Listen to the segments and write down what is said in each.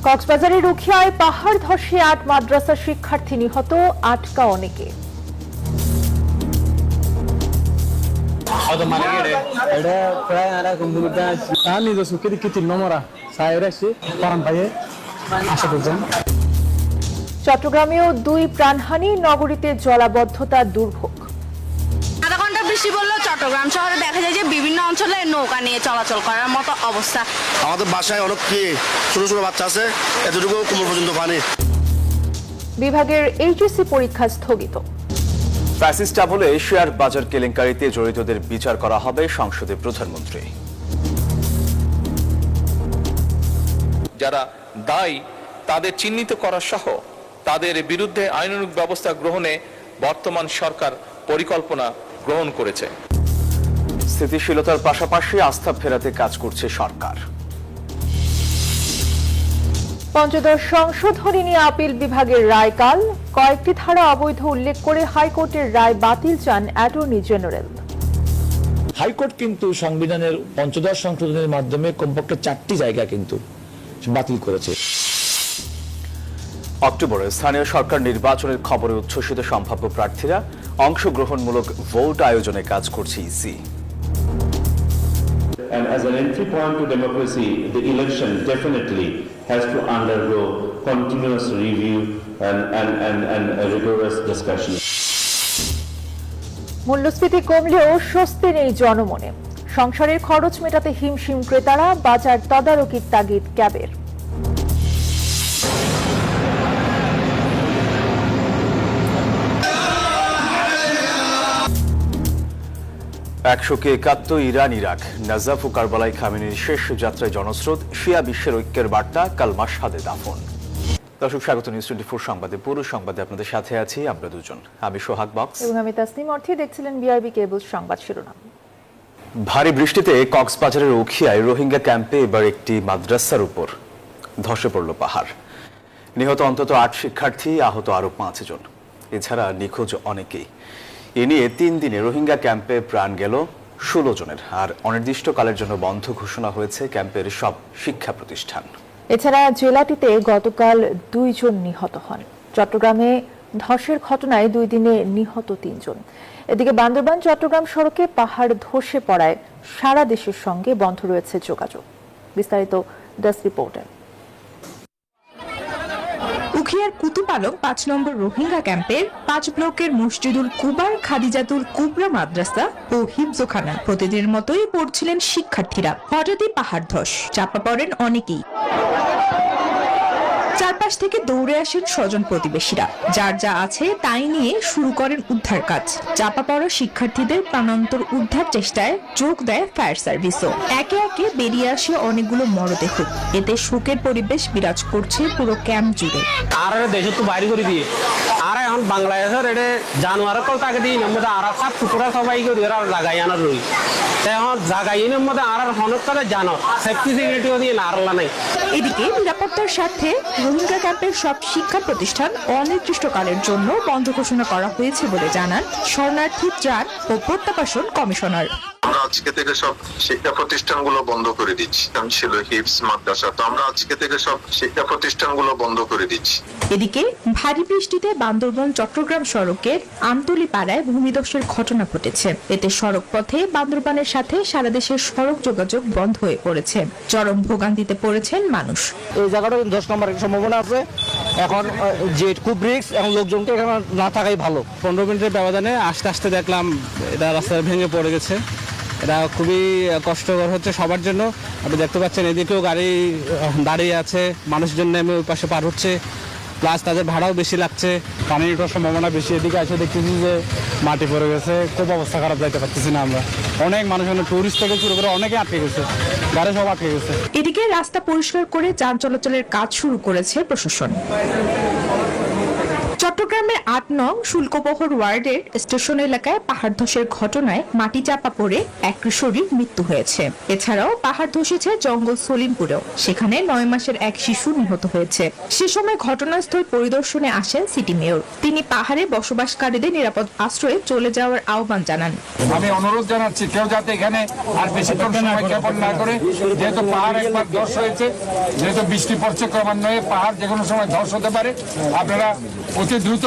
কক্সবাজারের রুখিয়ায় পাহাড় ধসে ৮ মাদ্রাসা শিক্ষার্থী নিহত, আটকা অনেকে। চট্টগ্রামেও 2 প্রাণহানি, নগরীতে জলাবদ্ধতা দুর্ভোগ। আধা ঘন্টা বৃষ্টি পড়লেও চট্টগ্রাম শহরে দেখা যায় যে বিভিন্ন অঞ্চলে নৌকা নিয়ে চলাচল করার মতো অবস্থা। আমাদের বাসায় অনেক ছোট ছোট বাচ্চা আছে, এতটুকু কোমর পর্যন্ত পানি। বিভাগের এইচএসসি পরীক্ষা স্থগিত। ফ্যাসিস্ট আমলে শেয়ার বাজার কেলেঙ্কারিতে জড়িতদের বিচার করা হবে, সংসদে প্রধানমন্ত্রী। যারা দায়ী তাদের চিহ্নিত করা সহ তাদের বিরুদ্ধে আইনানুগ ব্যবস্থা গ্রহণে বর্তমান সরকার পরিকল্পনা গ্রহণ করেছে। স্থিতিশীলতার পাশাপাশি আস্থা ফেরাতে কাজ করছে সরকার। পঞ্চদশ সংশোধনী নিয়ে আপিল বিভাগের রায় কাল, কয়েকটি ধারা অবৈধ উল্লেখ করে হাইকোর্টের রায় বাতিল চান অ্যাটর্নি জেনারেল। হাইকোর্ট কিন্তু সংবিধানের পঞ্চদশ সংশোধনের মাধ্যমে কমপক্ষে 4টি জায়গা কিন্তু বাতিল করেছে। অক্টোবরে স্থানীয় সরকার নির্বাচনের খবরে উচ্ছ্বসিত সম্ভাব্য প্রার্থীরা, অংশগ্রহণমূলক ভোট আয়োজনে কাজ করছে EC. And as an entry point to democracy, the election definitely has to undergo continuous review and a rigorous discussion. মূল্যস্ফীতি কমলেও স্বস্তি নেই জনমনে। সংসারের খরচ মেটাতে হিমশিম ক্রেতারা, বাজার তদারকির তাগিদ ক্যাবের। একশোকে 71 ইরান ইরাক, নাজাফ ও কারবালায় খামেনির শেষ যাত্রায় জনস্রোত, শিয়া বিশ্বের ঐক্যের বার্তা, কাল মাশহাদে দাফন। দর্শক, স্বাগত নিউজ 24 সংবাদে। পুরো সংবাদে আপনাদের সাথে আছি আমরা দুজন, আমি সোহাগ বক্স এবং আমি তাসনিম অর্থী। দেখছিলেন বিআরবি কেবল সংবাদ শিরোনাম। ভারী বৃষ্টিতে কক্সবাজারের উখিয়ায় রোহিঙ্গা ক্যাম্পে এবার একটি মাদ্রাসার উপর ধসে পড়ল পাহাড়। নিহত অন্তত 8 শিক্ষার্থী, আহত আরো 5 জন। এছাড়া নিখোঁজ অনেকেই। এ নিয়ে 3 দিনে রোহিঙ্গা ক্যাম্পে প্রাণ গেল 16 জনের, আর অনির্দিষ্টকালের জন্য বন্ধ ঘোষণা হয়েছে ক্যাম্পের সব শিক্ষা প্রতিষ্ঠান। এছাড়া জেলাটিতে গতকাল 2 জন নিহত হন। চট্টগ্রামে ধসের ঘটনায় 2 দিনে নিহত 3 জন। এদিকে বান্দরবান চট্টগ্রাম সড়কে পাহাড় ধসে পড়ায় সারা দেশের সঙ্গে বন্ধ রয়েছে যোগাযোগ। বিস্তারিত ডেস্ক রিপোর্টে। উখিয়ার কুতুপালং 5 নম্বর রোহিঙ্গা ক্যাম্পের 5 ব্লকের মসজিদুল কুবার, খাদিজাতুল কুবরা মাদ্রাসা ও হিফজোখানা প্রতিদিনের মতোই পড়ছিলেন শিক্ষার্থীরা। হঠাৎই পাহাড় ধস, চাপা পড়েন অনেকেই। চারপাশ থেকে দৌড়ে আসেন স্বজন প্রতিবেশীরা, যার যা আছে তাই নিয়ে শুরু করেন উদ্ধার কাজ। চাপা পড়া শিক্ষার্থীদের প্রাণান্তর উদ্ধার চেষ্টায় যোগ দেয় ফায়ার সার্ভিসও। একে একে বেরিয়ে আসে অনেকগুলো মরদেহ। এতে শোকের পরিবেশ বিরাজ করছে পুরো ক্যাম্প জুড়ে। আর দেশে তো বাইরে করে দিয়ে আর এখন বাংলাদেশের এটা জানুয়ারের কল তাকে দিই মধ্যে আর সব টুকরা সবাই করে লাগাই আনার রই এখন জাগাইনের মধ্যে আর হনক করে জানো সেফটি সিকিউরিটিও দিয়ে নারলা নাই। এদিকে নিরাপত্তার স্বার্থে রোহিঙ্গা ক্যাম্পের সব শিক্ষা প্রতিষ্ঠান অনির্দিষ্টকালের জন্য বন্ধ ঘোষণা করা হয়েছে বলে জানান শরণার্থী ত্রাণ ও প্রত্যাবাসন কমিশনার। আমরা আজকে থেকে সব শিক্ষা প্রতিষ্ঠানগুলো বন্ধ করে দিচ্ছি। ছিল হিপস মাদ্রাসা, তো আমরা আজকে থেকে সব শিক্ষা প্রতিষ্ঠানগুলো বন্ধ করে দিচ্ছি। এদিকে ভারী বৃষ্টিতে বান্দরবান চট্টগ্রাম সড়কের আমতলী পাড়ায় ভূমিধসের ঘটনা ঘটেছে। এতে সড়ক পথে বান্দরবানের সাথে সারা দেশের সড়ক যোগাযোগ বন্ধ হয়ে পড়েছে। চরম ভোগান্তিতে পড়েছেন মানুষ। এই জায়গাটা 10 নম্বরের সম্ভাবনা আছে। এখন যে খুব রিস্ক, এখন লোকজনকে এখানে না থাকাই ভালো। 15 মিনিটের ব্যবধানে আস্তে আস্তে দেখলাম এটা রাস্তা ভেঙে পড়ে গেছে। এটা খুবই কষ্টকর হচ্ছে সবার জন্য। আপনি দেখতে পাচ্ছেন এদিকেও গাড়ি দাঁড়িয়ে আছে, মানুষজন নেমে ওই পাশে পার হচ্ছে, প্লাস তাদের ভাড়াও বেশি লাগছে। পানি ওঠার সম্ভাবনা বেশি। এদিকে এসে দেখতেছি যে মাটি পড়ে গেছে, খুব অবস্থা খারাপ, যাইতে পারতেছি না আমরা। অনেক মানুষ, টুরিস্ট থেকে শুরু করে অনেকে আটকে গেছে, গাড়ি সব আটকে গেছে। এদিকে রাস্তা পরিষ্কার করে যান চলাচলের কাজ শুরু করেছে প্রশাসন। চট্টগ্রামের ৮ নং শুল্কবহর ওয়ার্ডের স্টেশন এলাকায় পাহাড় ধসের ঘটনায় মাটি চাপা পড়ে এক কিশোরীর মৃত্যু হয়েছে। এছাড়াও পাহাড় ধসেছে জঙ্গল সলিমপুরেও, সেখানে ৯ মাসের এক শিশু নিহত হয়েছে। সে সময় ঘটনাস্থল পরিদর্শনে আসেন সিটি মেয়র। তিনি পাহাড়ে বসবাসকারীদের নিরাপদ আশ্রয়ে চলে যাওয়ার আহ্বান জানান। আমি অনুরোধ জানাচ্ছি কেউ যাতে এখানে আর বেশিক্ষণ সময় যাপন না করে, যেহেতু পাহাড় একবার ধস হয়েছে, যেহেতু বৃষ্টি পড়ছে ক্রমান্বয়ে, পাহাড় যে কোনো সময় ধস হতে পারে, আপনারা অতি দ্রুত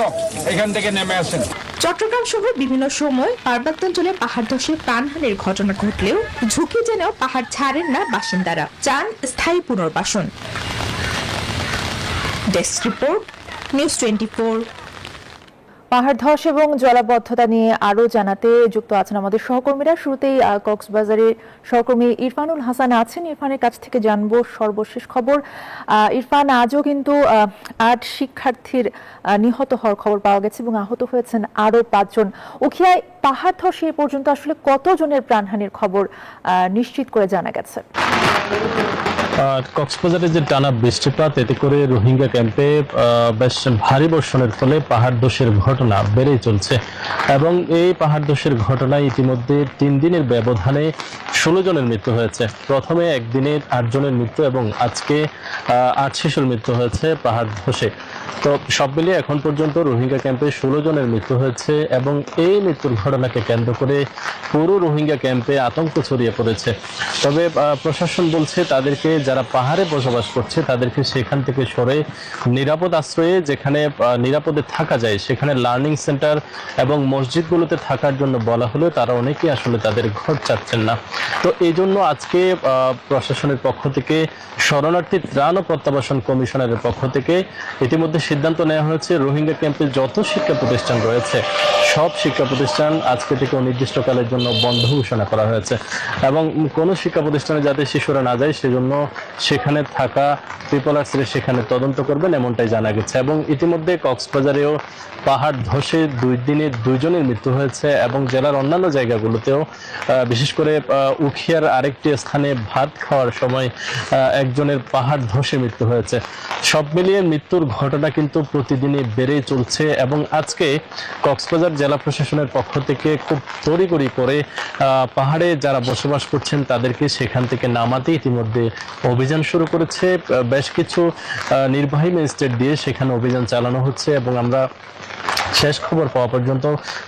এখান থেকে নেমে আসেন। চট্টগ্রাম সহ বিভিন্ন সময় পার্বত্যাঞ্চলে পাহাড় ধসে প্রাণহানির ঘটনা ঘটলেও ঝুঁকি জেনেও পাহাড় ছাড়েন না বাসিন্দারা, চান স্থায়ী পুনর্বাসন। Desk report, news 24। পাহাড় ধস এবং জলাবদ্ধতা নিয়ে আরো জানাতে যুক্ত আছেন আমাদের সহকর্মীরা। শুরুতেই কক্সবাজারের সহকর্মী ইরফানুল হাসান আছেন, ইরফানের কাছ থেকে জানবো সর্বশেষ খবর। ইরফান, আজও কিন্তু ৮ শিক্ষার্থীর নিহত হওয়ার খবর পাওয়া গেছে এবং আহত হয়েছেন আরো ৫ জন। উখিয়ায় পাহাড় ধসে এ পর্যন্ত আসলে কতজনের প্রাণহানির খবর নিশ্চিত করে জানা গেছে? কক্সবাজারে যে টানা বৃষ্টিপাত, এতে করে রোহিঙ্গা ক্যাম্পে বেশ ভারী বর্ষণের ফলে পাহাড় ধসের ঘটনা বেড়েই চলছে এবং এই পাহাড় ধসের ঘটনায় ইতিমধ্যে ৩ দিনের ব্যবধানে ১৬ জনের মৃত্যু হয়েছে। প্রথমে একদিনে ৮ জনের মৃত্যু এবং আজকে ৮ শিশুর মৃত্যু হয়েছে পাহাড় ধসে। তো সব মিলিয়ে এখন পর্যন্ত রোহিঙ্গা ক্যাম্পে ১৬ জনের মৃত্যু হয়েছে এবং এই মৃত্যুর ঘটনাকে কেন্দ্র করে পুরো রোহিঙ্গা ক্যাম্পে আতঙ্ক ছড়িয়ে পড়েছে। তবে প্রশাসন বলছে তাদেরকে, যারা পাহাড়ে বসবাস করছে তাদেরকে সেখান থেকে সরে নিরাপদ আশ্রয়ে, যেখানে নিরাপদে থাকা যায়, সেখানে লার্নিং সেন্টার এবং মসজিদগুলোতে থাকার জন্য বলা হলেও তারা অনেকেই আসলে তাদের ঘর চাচ্ছেন না। তো এই জন্য আজকে প্রশাসনের পক্ষ থেকে, শরণার্থী ত্রাণ ও প্রত্যাবাসন কমিশনারের পক্ষ থেকে ইতিমধ্যে সিদ্ধান্ত নেওয়া হয়েছে রোহিঙ্গা ক্যাম্পে যত শিক্ষা প্রতিষ্ঠান রয়েছে সব শিক্ষা প্রতিষ্ঠান আজকে থেকে অনির্দিষ্টকালের জন্য বন্ধ ঘোষণা করা হয়েছে এবং কোনো শিক্ষা প্রতিষ্ঠানে যাতে শিশুরা না যায় সেজন্য সেখানে থাকা পিপলার্সরা সেখানে তদন্ত করবেন, এমনটাই জানা গেছে। এবং ইতিমধ্যে কক্সবাজারেও পাহাড় ধসে 2 দিনে 2 জনের মৃত্যু হয়েছে এবং জেলার অন্যান্য জায়গাগুলোতেও, বিশেষ করে উখিয়ার আরেকটি স্থানে ভাত খাওয়ার সময় একজনের পাহাড় ধসে মৃত্যু হয়েছে। সব মিলিয়ে মৃত্যুর ঘটনা কিন্তু প্রতিদিনই বেড়েই চলছে এবং আজকে কক্সবাজার জেলা প্রশাসনের পক্ষ থেকে খুব তড়িঘড়ি করে পাহাড়ে যারা বসবাস করছেন তাদেরকে সেখান থেকে নামাতে ইতিমধ্যে অভিযান শুরু করেছে। বেশ কিছু নির্বাহী ম্যাজিস্ট্রেট দিয়ে সেখানে অভিযান চালানো হচ্ছে এবং আমরা শেষ খবর পাওয়া পর্যন্ত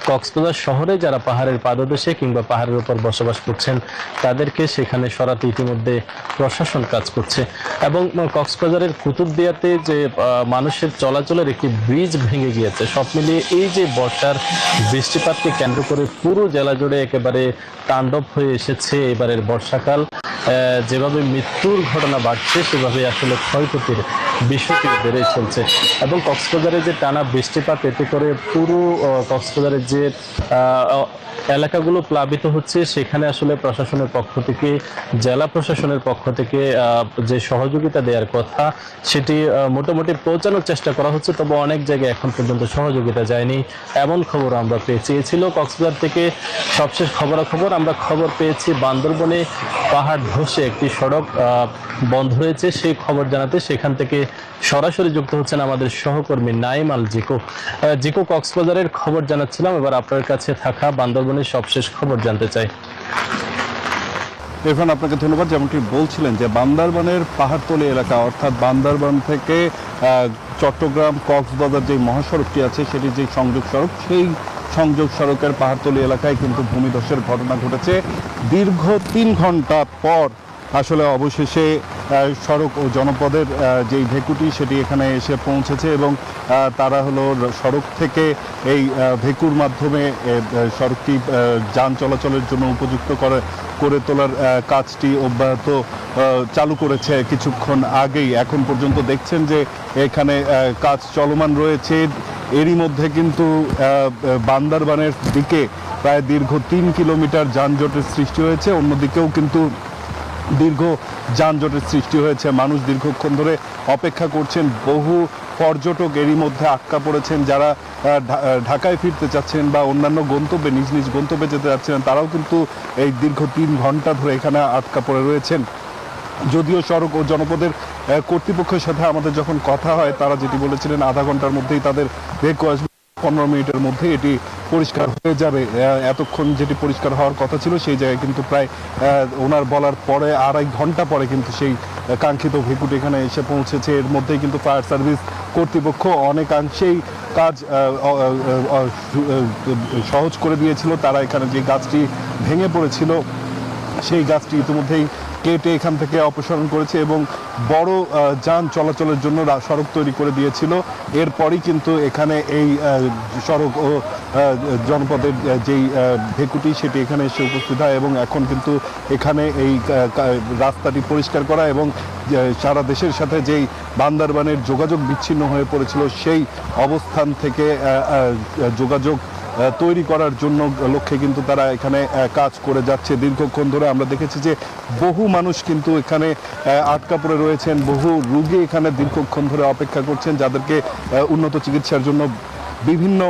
কক্সবাজার শহরে যারা পাহাড়ের পাদদেশে কিংবা পাহাড়ের উপর বসবাস করছেন তাদেরকে সেখানে সরাতে ইতিমধ্যে প্রশাসন কাজ করছে এবং কক্সবাজারের কুতুবদিয়াতে যে মানুষের চলাচলের একটি ব্রিজ ভেঙে গিয়েছে। সব মিলিয়ে এই যে বর্ষার বৃষ্টিপাতকে কেন্দ্র করে পুরো জেলা জুড়ে একেবারে তাণ্ডব হয়ে এসেছে এবারের বর্ষাকাল। যেভাবে মৃত্যুর ঘটনা বাড়ছে সেভাবে আসলে ক্ষয়ক্ষতির বিষয়টি বেড়ে চলছে এবং কক্সবাজারে যে টানা বৃষ্টিপাত, এতে করে পুরো কক্সবাজারের যে এলাকাগুলো প্লাবিত হচ্ছে সেখানে আসলে প্রশাসনের পক্ষ থেকে, জেলা প্রশাসনের পক্ষ থেকে যে সহযোগিতা দেওয়ার কথা সেটি মোটামুটি পৌঁছানোর চেষ্টা করা হচ্ছে, তবে অনেক জায়গায় এখন পর্যন্ত সহযোগিতা যায়নি এমন খবর আমরা পেয়েছি। এ ছিল কক্সবাজার থেকে সবশেষ খবরাখবর। আমরা খবর পেয়েছি বান্দরবনে পাহাড় ধসে একটি সড়ক বন্ধ হয়েছে, সেই খবর জানাতে সেখান থেকে সরাসরি যুক্ত হচ্ছেন আমাদের সহকর্মী নাইম আল জিকো। জিকো, কক্সবাজারের খবর জানাচ্ছিলাম, এবার আপনার কাছে থাকা বান্দরবনের সবশেষ খবর জানতে চাই। ইরফান, আপনাকে ধন্যবাদ। যেমনটি বলছিলেন যে বান্দরবানের পাহাড়তলি এলাকা, অর্থাৎ বান্দরবান থেকে চট্টগ্রাম কক্সবাজার যে মহাসড়কটি আছে সেটি যে সংযোগ সড়ক, সেই সংযোগ সড়কের পাহাড়তলি এলাকায় কিন্তু ভূমিধসের ঘটনা ঘটেছে। দীর্ঘ 3 ঘন্টা পর আসলে অবশেষে সড়ক ও জনপদের যেই ভেকুটি সেটি এখানে এসে পৌঁছেছে এবং তারা হলো সড়ক থেকে এই ভেকুর মাধ্যমে সড়কটি যান চলাচলের জন্য উপযুক্ত করে তোলার কাজটি অব্যাহত চালু করেছে কিছুক্ষণ আগেই। এখন পর্যন্ত দেখছেন যে এখানে কাজ চলমান রয়েছে। এরই মধ্যে কিন্তু বান্দরবানের দিকে প্রায় দীর্ঘ 3 কিলোমিটার যানজটের সৃষ্টি হয়েছে, অন্যদিকেও কিন্তু দীর্ঘ যানজটের সৃষ্টি হয়েছে। মানুষ দীর্ঘক্ষণ ধরে অপেক্ষা করছেন। বহু পর্যটক এরই মধ্যে আটকা পড়েছেন, যারা ঢাকায় ফিরতে চাচ্ছেন বা অন্যান্য গন্তব্যে, নিজ নিজ গন্তব্যে যেতে যাচ্ছেন, তারাও কিন্তু এই দীর্ঘ 3 ঘন্টা ধরে এখানে আটকা পড়ে রয়েছেন। যদিও সড়ক ও জনপদের কর্তৃপক্ষের সাথে আমাদের যখন কথা হয় তারা যেটি বলেছিলেন আধা ঘন্টার মধ্যেই তাদের ভেহিকল আসবে, 15 মিনিটের মধ্যে এটি পরিষ্কার হয়ে যাবে। এতক্ষণ যেটি পরিষ্কার হওয়ার কথা ছিল সেই জায়গায় কিন্তু প্রায় ওনার বলার পরে 2.5 ঘন্টা পরে কিন্তু সেই কাঙ্ক্ষিত ভেহিকলটি এখানে এসে পৌঁছেছে। এর মধ্যেই কিন্তু ফায়ার সার্ভিস কর্তৃপক্ষ অনেকাংশেই কাজ সহজ করে দিয়েছিল। তারা এখানে যে গাছটি ভেঙে পড়েছিল সেই গাছটি ইতিমধ্যেই কেটে এখান থেকে অপসারণ করেছে এবং বড় যান চলাচলের জন্য সড়ক তৈরি করে দিয়েছিল। এরপরই কিন্তু এখানে এই সড়ক ও জনপদের যেই ভেকুটি সেটি এখানে এসে উপস্থিত হয় এবং এখন কিন্তু এখানে এই রাস্তাটি পরিষ্কার করা এবং সারা দেশের সাথে যেই বান্দরবানের যোগাযোগ বিচ্ছিন্ন হয়ে পড়েছিল সেই অবস্থান থেকে যোগাযোগ তৈরি করার জন্য লক্ষ্যে কিন্তু তারা এখানে কাজ করে যাচ্ছে দীর্ঘক্ষণ ধরে। আমরা দেখেছি যে বহু মানুষ কিন্তু এখানে আটকা পড়ে রয়েছেন, বহু রোগী এখানে দীর্ঘক্ষণ ধরে অপেক্ষা করছেন, যাদেরকে উন্নত চিকিৎসার জন্য বিভিন্ন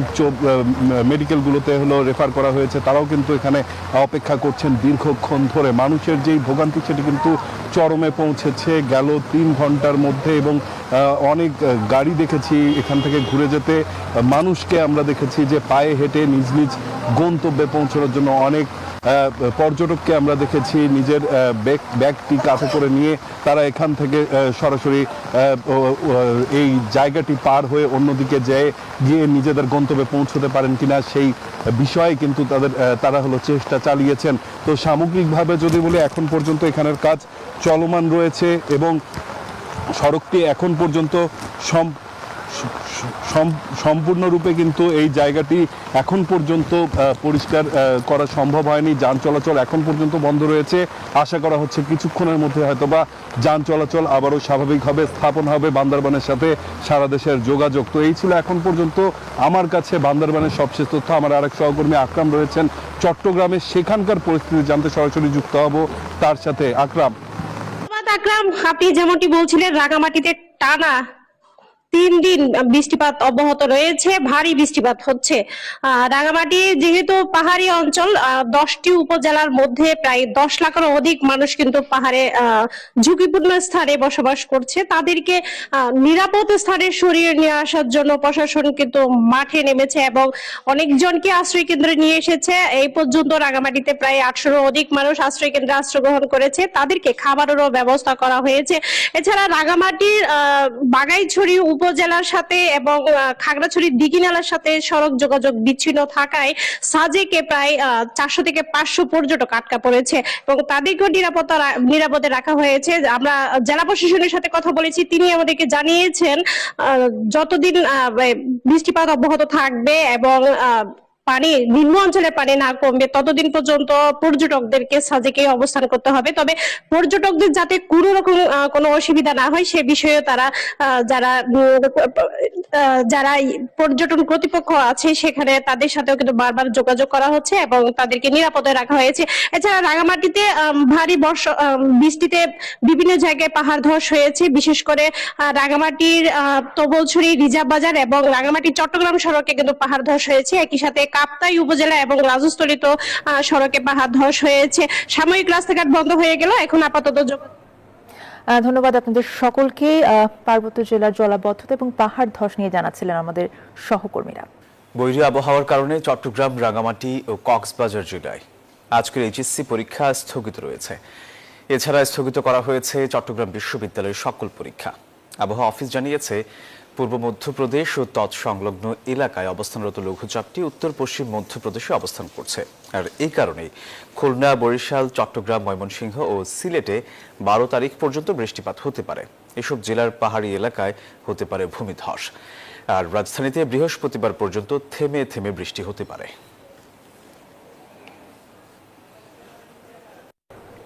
উচ্চ মেডিকেলগুলোতে রেফার করা হয়েছে। তারাও কিন্তু এখানে অপেক্ষা করছেন দীর্ঘক্ষণ ধরে। মানুষের যেই ভোগান্তি সেটি কিন্তু চরমে পৌঁছেছে গেল 3 ঘন্টার মধ্যে এবং অনেক গাড়ি দেখেছি এখান থেকে ঘুরে যেতে, মানুষকে আমরা দেখেছি যে পায়ে হেঁটে নিজ নিজ গন্তব্যে পৌঁছানোর জন্য, অনেক পর্যটককে আমরা দেখেছি নিজের ব্যাগটি কাঁধে করে নিয়ে তারা এখান থেকে সরাসরি এই জায়গাটি পার হয়ে অন্যদিকে গিয়ে নিজেদের গন্তব্যে পৌঁছতে পারেন কিনা সেই বিষয়ে কিন্তু তারা চেষ্টা চালিয়েছেন। তো সামগ্রিকভাবে যদি বলি এখন পর্যন্ত এখানের কাজ চলমান রয়েছে এবং সড়কটি এখন পর্যন্ত সম্পূর্ণরূপে কিন্তু এই জায়গাটি এখন পর্যন্ত পরিষ্কার করা সম্ভব হয়নি। যান চলাচল এখন পর্যন্ত বন্ধ রয়েছে। আশা করা হচ্ছে কিছুক্ষণের মধ্যে হয়তোবা যান চলাচল আবারও স্বাভাবিক হবে, স্থাপন হবে বান্দরবানের সাথে সারা দেশের যোগাযোগ। তো এই ছিল এখন পর্যন্ত আমার কাছে বান্দরবানের সবশেষ তথ্য। আমার আরেক সহকর্মী আকরাম রয়েছেন চট্টগ্রামে, সেখানকার পরিস্থিতি জানতে সরাসরি যুক্ত হব তার সাথে। আকরাম, আপনি যেমনটি বলছিলেন রাঙামাটিতে টানা 3 দিন বৃষ্টিপাত অব্যাহত রয়েছে, ভারী বৃষ্টিপাত হচ্ছে। রাঙামাটি যেহেতু পাহাড়ি অঞ্চল, 10টি উপজেলার মধ্যে প্রায় 10 লাখেরও অধিক মানুষ কিন্তু পাহাড়ে ঝুঁকিপূর্ণ স্থানে বসবাস করছে। তাদেরকে নিরাপদ স্থানে সরিয়ে নিয়ে আসার জন্য প্রশাসন কিন্তু মাঠে নেমেছে এবং অনেকজনকে আশ্রয় কেন্দ্রে নিয়ে এসেছে। এই পর্যন্ত রাঙামাটিতে প্রায় 800-এরও অধিক মানুষ আশ্রয় কেন্দ্রে আশ্রয় গ্রহণ করেছে, তাদেরকে খাবারেরও ব্যবস্থা করা হয়েছে। এছাড়া রাঙামাটির বাগাইছড়ি উপজেলার সাথে এবং খাগড়াছড়ির দিঘিনালার সাথে সড়ক যোগাযোগ বিচ্ছিন্ন থাকায় সাজেকে প্রায় 400 থেকে 500 পর্যটক আটকা পড়েছে এবং তাদেরকেও নিরাপদে রাখা হয়েছে। আমরা জেলা প্রশাসনের সাথে কথা বলেছি, তিনি আমাদেরকে জানিয়েছেন যতদিন বৃষ্টিপাত অব্যাহত থাকবে এবং পানি নিম্ন অঞ্চলে পানি না কমবে ততদিন পর্যন্ত পর্যটকদেরকে সাজেকে অবস্থান করতে হবে। তবে পর্যটকদের যাতে কোনো রকম কোনো অসুবিধা না হয় সে বিষয়ে তারা যারা পর্যটন কর্তৃপক্ষ আছে সেখানে তাদের সাথেও কিন্তু বারবার যোগাযোগ করা হচ্ছে এবং তাদেরকে নিরাপদে রাখা হয়েছে। এছাড়া রাঙামাটিতে ভারী বৃষ্টিতে বিভিন্ন জায়গায় পাহাড় ধস হয়েছে, বিশেষ করে রাঙামাটির তবলছড়ি রিজার্ভ বাজার এবং রাঙামাটি চট্টগ্রাম সড়কে কিন্তু পাহাড় ধস হয়েছে। একই সাথে কাপ্তাই উপজেলা এবং রাজস্থলিত সড়কে পাহাড় ধস হয়েছে। সাময়িক রাস্তাঘাট বন্ধ হয়ে গেল, এখন আপাতত ধন্যবাদ আপনাদের সকলকে। পার্বত্য জেলার জলাবদ্ধতা এবং পাহাড় ধস নিয়ে জানাচ্ছিলেন আমাদের সহকর্মীরা। বৈরী আবহাওয়ার কারণে চট্টগ্রাম, রাঙামাটি ও কক্সবাজার জেলায় আজকের এইচএসসি পরীক্ষা স্থগিত রয়েছে। এছাড়া স্থগিত করা হয়েছে চট্টগ্রাম বিশ্ববিদ্যালয়ের সকল পরীক্ষা। আবহাওয়া অফিস জানিয়েছে পূর্ব মধ্যপ্রদেশ ও তৎসংলগ্ন এলাকায় অবস্থানরত লঘুচাপটি উত্তর পশ্চিম মধ্যপ্রদেশে অবস্থান করছে, আর এই কারণেই খুলনা, বরিশাল, চট্টগ্রাম, ময়মনসিংহ ও সিলেটে 12 তারিখ পর্যন্ত বৃষ্টিপাত হতে পারে। এসব জেলার পাহাড়ি এলাকায় হতে পারে ভূমিধস, আর রাজধানীতে বৃহস্পতিবার পর্যন্ত থেমে থেমে বৃষ্টি হতে পারে।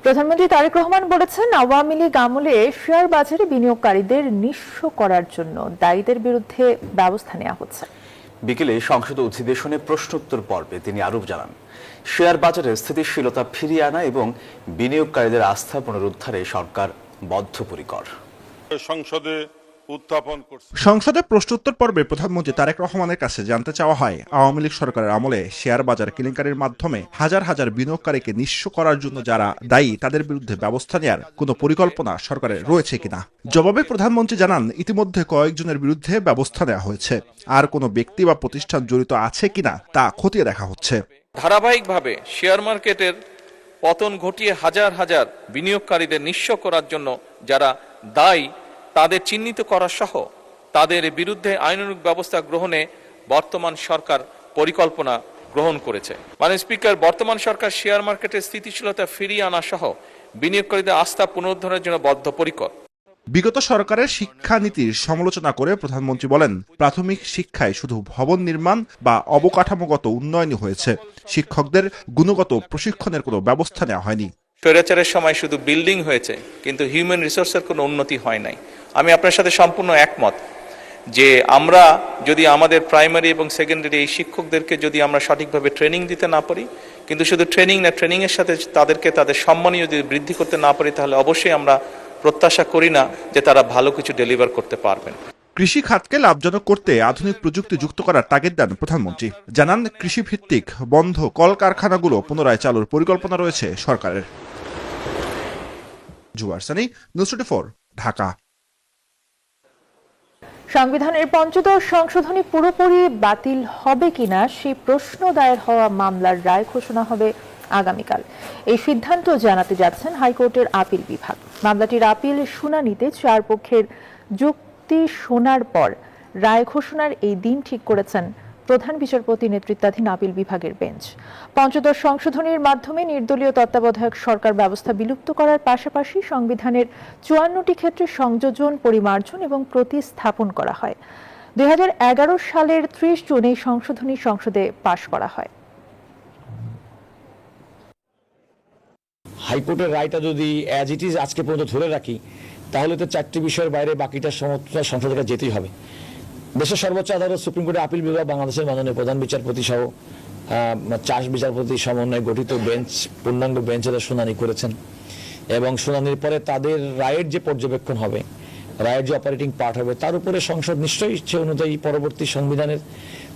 প্রধানমন্ত্রী তারেক রহমান বলেছেন, আওয়ামী লীগ আমলে শেয়ার বাজারে বিনিয়োগকারীদের নিঃস্ব করার জন্য দায়ীদের বিরুদ্ধে ব্যবস্থা নেওয়া হচ্ছে। বিকেলে সংসদ অধিবেশনে প্রশ্নোত্তর পর্বে তিনি আরও জানান, শেয়ার বাজারে স্থিতিশীলতা ফিরিয়ে আনা এবং বিনিয়োগকারীদের আস্থা পুনরুদ্ধারে সরকার বদ্ধপরিকর। সংসদে উত্থাপন করছে। সংসদে প্রশ্নোত্তর পর্বে প্রধানমন্ত্রী তারেক রহমানের কাছে জানতে চাওয়া হয়, আওয়ামী লীগ সরকারের আমলে শেয়ার বাজার কেলেঙ্কারির মাধ্যমে হাজার হাজার বিনিয়োগকারীকে নিঃস্ব করার জন্য যারা দায়ী তাদের বিরুদ্ধে ব্যবস্থা নেওয়ার কোনো পরিকল্পনা সরকারের রয়েছে কিনা। জবাবে প্রধানমন্ত্রী জানান, ইতিমধ্যে কয়েকজনের বিরুদ্ধে ব্যবস্থা নেওয়া হয়েছে, আর কোনো ব্যক্তি বা প্রতিষ্ঠান জড়িত আছে কিনা তা খতিয়ে দেখা হচ্ছে। ধারাবাহিকভাবে শেয়ার মার্কেটের পতন ঘটিয়ে হাজার হাজার বিনিয়োগকারীদের নিঃস্ব করার জন্য যারা দায়ী তাদের চিহ্নিত করা সহ তাদের বিরুদ্ধে আইনানুগ ব্যবস্থা গ্রহণে বর্তমান সরকার পরিকল্পনা গ্রহণ করেছে। মাননীয় স্পিকার, বর্তমান সরকার শেয়ার মার্কেটের স্থিতিশীলতা ফিরিয়ে আনা সহ বিনিয়োগকারীদের আস্থা পুনরুদ্ধারের জন্য বদ্ধপরিকর। বিগত সরকারের শিক্ষানীতির সমালোচনা করে প্রধানমন্ত্রী বলেন, প্রাথমিক শিক্ষায় শুধু ভবন নির্মাণ বা অবকাঠামোগত উন্নয়নই হয়েছে, শিক্ষকদের গুণগত প্রশিক্ষণের কোনো ব্যবস্থা নেওয়া হয়নি। স্বৈরাচারের সময় শুধু বিল্ডিং হয়েছে, কিন্তু হিউম্যান রিসোর্সের কোনো উন্নতি হয় নাই। আমি আপনার সাথে সম্পূর্ণ একমত যে আমরা যদি আমাদের প্রাইমারি এবং সেকেন্ডারি এই শিক্ষকদেরকে যদি আমরা সঠিকভাবে ট্রেনিং দিতে না পারি, কিন্তু শুধু ট্রেনিং না, ট্রেনিংয়ের সাথে তাদেরকে তাদের সম্মানীয় যদি বৃদ্ধি করতে না পারি, তাহলে অবশ্যই আমরা প্রত্যাশা করি না যে তারা ভালো কিছু ডেলিভার করতে পারবেন। কৃষি খাতকে লাভজনক করতে আধুনিক প্রযুক্তি যুক্ত করার তাগিদ দেন প্রধানমন্ত্রী। জানান, কৃষিভিত্তিক বন্ধ কলকারখানাগুলো পুনরায় চালুর পরিকল্পনা রয়েছে সরকারের। জুয়ার সানি, নিউজ 24, ঢাকা। সংবিধানের ৫০ সংশোধনী পুরোপুরি বাতিল হবে কিনা সেই প্রশ্ন দায়ের হওয়া মামলার রায় ঘোষণা হবে আগামীকাল। এই সিদ্ধান্ত জানাতে যাচ্ছেন হাইকোর্টের আপিল বিভাগ। মামলাটির আপিল শুনানিতে 4 পক্ষের যুক্তি শোনার পর রায় ঘোষণার এই দিন ঠিক করেছেন প্রধান বিচারপতি নেতৃত্বাধীন আপিল বিভাগের বেঞ্চ। ৫০ সংশোধনীর মাধ্যমে নির্দলীয় তত্ত্বাবধায়ক সরকার ব্যবস্থা বিলুপ্ত করার পাশাপাশি সংবিধানের ৫৪টি ক্ষেত্রে সংযোজন, পরিমার্জন এবং প্রতিস্থাপন করা হয়। ২০১১ সালের ৩০ জুন এই সংশোধনী সংসদে পাশ করা হয়। হাইকোর্টের রায়টা যদি অ্যাজ ইট ইজ আজকে পর্যন্ত ধরে রাখি, তাহলে তো 4টি বিষয়ের বাইরে বাকিটা সমস্ত সংসদে যেতেই হবে। দেশের সর্বোচ্চ আদালত সুপ্রিম কোর্টের আপিল বিভাগ বাংলাদেশের মাননীয় প্রধান বিচারপতি সহ 4 বিচারপতি সমন্বয়ে গঠিত বেঞ্চ, পূর্ণাঙ্গ বেঞ্চের শুনানি করেছেন এবং শুনানির পরে তাদের রায়ের যে পর্যবেক্ষণ হবে, রায়ের যে অপারেটিং পার্ট হবে, তার উপরে সংসদ নিশ্চয়ই ইচ্ছে অনুযায়ী পরবর্তী সংবিধানের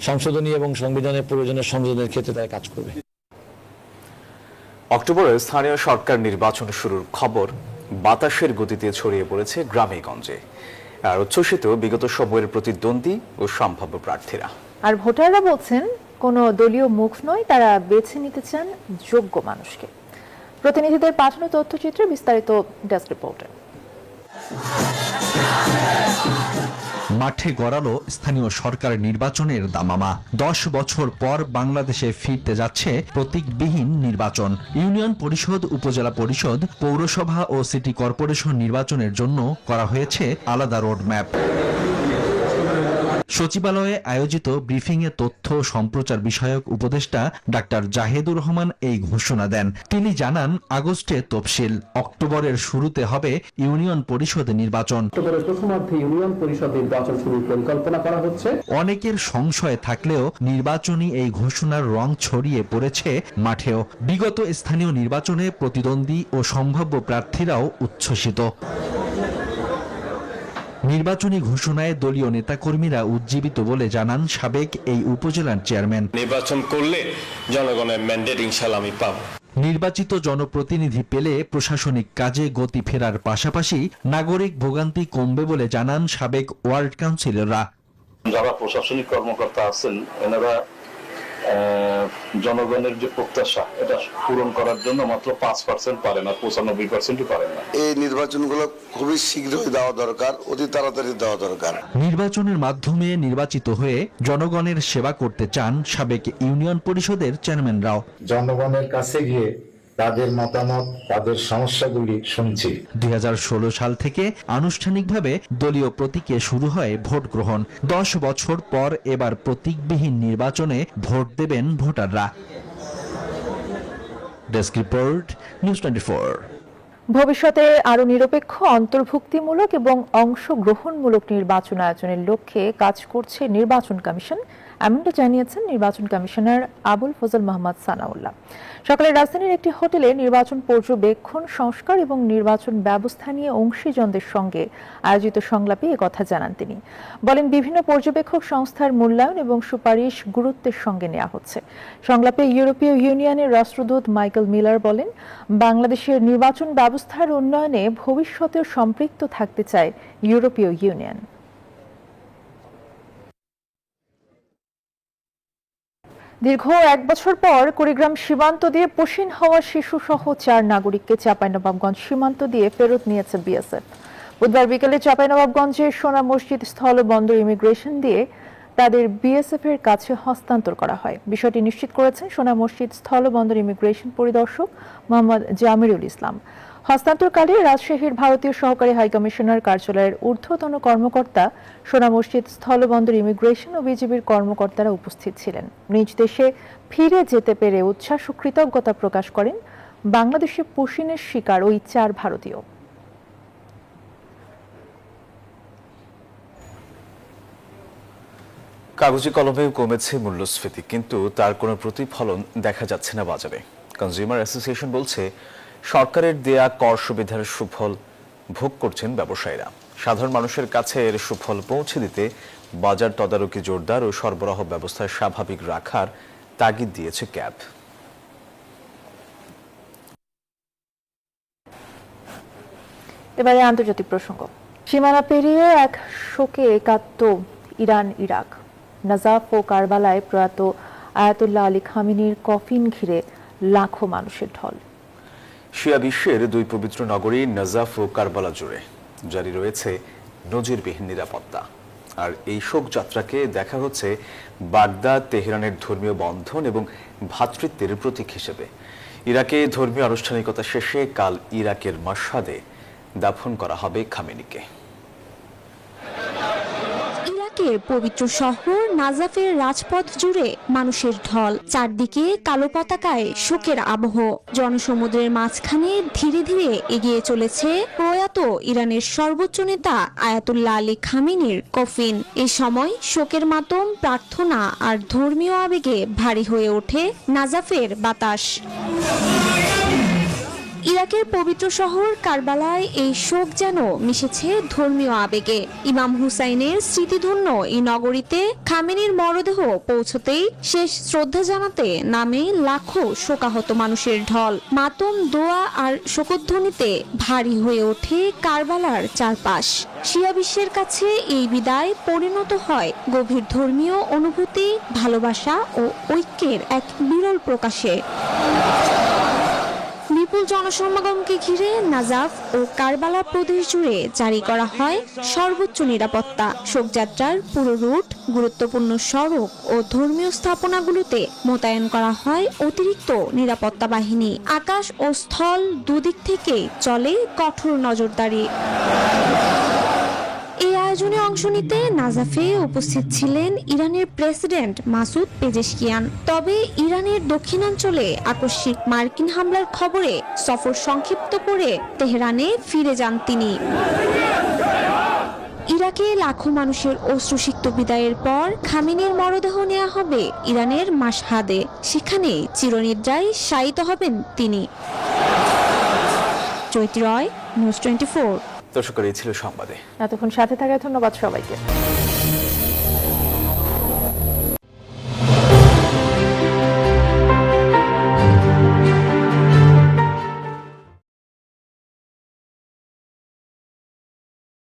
সংশোধনী এবং সংবিধানের প্রয়োজনীয় সংশোধনের ক্ষেত্রে তারা কাজ করবে। অক্টোবরে স্থানীয় সরকার নির্বাচন শুরুর খবর বাতাসের গতিতে ছড়িয়ে পড়েছে গ্রামে গঞ্জে, আর উচ্ছ্বসিত বিগত সময়ের প্রতিদ্বন্দ্বী ও সম্ভাব্য প্রার্থীরা। আর ভোটাররা বলছেন, কোনো দলীয় মুখ নয়, তারা বেছে নিতে চান যোগ্য মানুষকে। প্রতিনিধিদের পাঠানো তথ্যচিত্রে বিস্তারিত ডেস্ক রিপোর্টে। মাঠে গড়ালো স্থানীয় সরকার নির্বাচনের দামামা। 10 বছর পর বাংলাদেশে ফিরতে যাচ্ছে প্রতীকবিহীন নির্বাচন। ইউনিয়ন পরিষদ, উপজেলা পরিষদ, পৌরসভা ও সিটি কর্পোরেশন নির্বাচনের জন্য করা হয়েছে আলাদা রোডম্যাপ। সচিবালয়ে আয়োজিত ব্রিফিংয়ে তথ্য সম্প্রচার বিষয়ক উপদেষ্টা ডাক্তার জাহেদুর রহমান এই ঘোষণা দেন। তিনি জানান, আগস্টে তফসিল, অক্টোবরের শুরুতে হবে ইউনিয়ন পরিষদ নির্বাচন। অক্টোবরের প্রথমার্ধে ইউনিয়ন পরিষদ নির্বাচন শুরুর পরিকল্পনা করা হচ্ছে। অনেকের সংশয় থাকলেও নির্বাচনী এই ঘোষণার রং ছড়িয়ে পড়েছে মাঠেও। বিগত স্থানীয় নির্বাচনে প্রতিদ্বন্দ্বী ও সম্ভাব্য প্রার্থীরাও উচ্ছ্বসিত। নির্বাচনী ঘোষণায় দলীয় নেতাকর্মীরা উজ্জীবিত বলে জানান সাবেক এই উপজেলার চেয়ারম্যান। নির্বাচন করলে জনগণের ম্যান্ডেট ইনশাআল্লাহ আমি পাবো। নির্বাচিত জনপ্রতিনিধি পেলে প্রশাসনিক কাজে গতি ফেরার পাশাপাশি নাগরিক ভোগান্তি কমবে বলে জানান সাবেক ওয়ার্ড কাউন্সিলররা। যারা প্রশাসনিক কর্মকর্তা আছেন, এনারা জনগণের যে প্রত্যাশা এটা পূরণ করার জন্য মাত্র 5% পারে না, 95% পারেন না। এই নির্বাচনগুলো খুবই শীঘ্রই দেওয়া দরকার, অতি তাড়াতাড়ি দেওয়া দরকার। নির্বাচনের মাধ্যমে নির্বাচিত হয়ে জনগণের সেবা করতে চান সাবেক ইউনিয়ন পরিষদের চেয়ারম্যানরাও। জনগণের কাছে গিয়ে তাদের মতামত, তাদের সমস্যাগুলি শুনছি। 2016 সাল থেকে আনুষ্ঠানিকভাবে দলীয় প্রতীকে শুরু হয় ভোট গ্রহণ। 10 বছর পর এবার প্রতীকবিহীন নির্বাচনে ভোট দেবেন ভোটাররা। Desk report, news 24। ভবিষ্যতে আরো নিরপেক্ষ, অন্তর্ভুক্তিমূলক এবং অংশগ্রহণমূলক নির্বাচন আয়োজনের লক্ষ্যে কাজ করছে নির্বাচন কমিশন। এমনটা জানিয়েছেন নির্বাচন কমিশনার আবুল ফজল মোহাম্মদ সানাউল্লাহ। সকালে রাজধানীর একটি হোটেলে নির্বাচন পর্যবেক্ষণ, সংস্কার এবং নির্বাচন ব্যবস্থা নিয়ে অংশীজনদের সঙ্গে আয়োজিত সংলাপে একথা জানান তিনি। বলেন, বিভিন্ন পর্যবেক্ষক সংস্থার মূল্যায়ন এবং সুপারিশ গুরুত্বের সঙ্গে নেওয়া হচ্ছে। সংলাপে ইউরোপীয় ইউনিয়নের রাষ্ট্রদূত মাইকেল মিলার বলেন, বাংলাদেশের নির্বাচন ব্যবস্থার উন্নয়নে ভবিষ্যতেও সম্পৃক্ত থাকতে চায় ইউরোপীয় ইউনিয়ন। দীর্ঘ 1 বছর পর কুড়িগ্রাম সীমান্ত দিয়ে পশিন হওয়া শিশুসহ 4 নাগরিককে চাঁপাইনবাবগঞ্জ সীমান্ত দিয়ে ফেরত নিয়েছে বিএসএফ। বুধবার বিকেলে চাঁপাইনবাবগঞ্জের সোনা মসজিদ স্থলবন্দর ইমিগ্রেশন দিয়ে তাদের বিএসএফ এর কাছে হস্তান্তর করা হয়। বিষয়টি নিশ্চিত করেছেন সোনা মসজিদ স্থলবন্দর ইমিগ্রেশন পরিদর্শক মোহাম্মদ জামিরুল ইসলাম। হস্তান্তরকালে রাজশাহীর ভারতীয় সহকারী হাইকমিশনার কার্যালয়ের ঊর্ধ্বতন কর্মকর্তা, সোনা মসজিদ স্থলবন্দর ইমিগ্রেশন ও বিজিবির কর্মকর্তারা উপস্থিত ছিলেন। নিজ দেশে ফিরে যেতে পেরে উচ্ছ্বাস ও কৃতজ্ঞতা প্রকাশ করেন বাংলাদেশে পশিনের শিকার ওই 4 ভারতীয়। কাগজে কলমেও কমেছে মূল্যস্ফীতি, কিন্তু তার কোনো প্রতিফলন দেখা যাচ্ছে না বাজারে। কনজিউমার অ্যাসোসিয়েশন বলছে, সরকারের দেয়া কর সুবিধার সুফল ভোগ করছেন ব্যবসায়ীরা। সাধারণ মানুষের কাছে এর সুফল পৌঁছে দিতে বাজার তদারকি জোরদার ও সরবরাহ ব্যবস্থা স্বাভাবিক রাখার তাগিদ দিয়েছে ক্যাব। এবারে আন্তর্জাতিক প্রসঙ্গ। সীমানা পেরিয়ে এক শোকে একাত্ম ইরান ইরাক। নাজাফ ও কারবালায় প্রয়াত আয়াতুল্লাহ আলী খামেনির কফিন ঘিরে লাখো মানুষের ঢল। শিয়া বিশ্বের 2 পবিত্র নগরী নাজাফ ও কারবালা জুড়ে জারি রয়েছে নজিরবিহীন নিরাপত্তা। আর এই শোকযাত্রাকে দেখা হচ্ছে বাগদাদ, তেহরানের ধর্মীয় বন্ধন এবং ভ্রাতৃত্বের প্রতীক হিসেবে। ইরাকে ধর্মীয় আনুষ্ঠানিকতা শেষে কাল ইরাকের মাশহাদে দাফন করা হবে খামেনিকে। ইরাকের পবিত্র শহর নাজাফের রাজপথ জুড়ে মানুষের ঢল, চারদিকে কালো পতাকায় শোকের আবহ। জনসমুদ্রের মাঝখানে ধীরে ধীরে এগিয়ে চলেছে প্রয়াত ইরানের সর্বোচ্চ নেতা আয়াতুল্লাহ আলী খামেনির কফিন। এই সময় শোকের মাতম, প্রার্থনা আর ধর্মীয় আবেগে ভারী হয়ে ওঠে নাজাফের বাতাস। ইরাকের পবিত্র শহর কারবালায় এই শোক যেন মিশেছে ধর্মীয় আবেগে। ইমাম হুসাইনের স্মৃতিধন্য এই নগরীতে খামেনির মরদেহ পৌঁছতেই শেষ শ্রদ্ধা জানাতে নামে লাখো শোকাহত মানুষের ঢল। মাতম, দোয়া আর শোকধ্বনিতে ভারী হয়ে ওঠে কারবালার চারপাশ। শিয়া বিশ্বের কাছে এই বিদায় পরিণত হয় গভীর ধর্মীয় অনুভূতি, ভালোবাসা ও ঐক্যের এক বিরল প্রকাশে। বিপুল জনসমাগমকে ঘিরে নাজাফ ও কারবালা প্রদেশ জুড়ে জারি করা হয় সর্বোচ্চ নিরাপত্তা। শোকযাত্রার পুরো রুট, গুরুত্বপূর্ণ সড়ক ও ধর্মীয় স্থাপনাগুলোতে মোতায়েন করা হয় অতিরিক্ত নিরাপত্তা বাহিনী। আকাশ ও স্থল দুদিক থেকে চলে কঠোর নজরদারি। এই আয়োজনে অংশ নিতে নাজাফে উপস্থিত ছিলেন ইরানের প্রেসিডেন্ট মাসুদ পেজেশকিয়ান। তবে ইরানের দক্ষিণাঞ্চলে আকস্মিক মার্কিন হামলার খবরে সফর সংক্ষিপ্ত করে তেহরানে ফিরে যান তিনি। ইরাকে লাখো মানুষের অশ্রুসিক্ত বিদায়ের পর খামেনির মরদেহ নেওয়া হবে ইরানের মাশহাদে। সেখানে চিরনিদ্রায় শায়িত হবেন তিনি। চৈতি রয়, নিউজ 24। দর্শক, এই ছিল সংবাদে। এতক্ষণ সাথে থাকার ধন্যবাদ সবাইকে।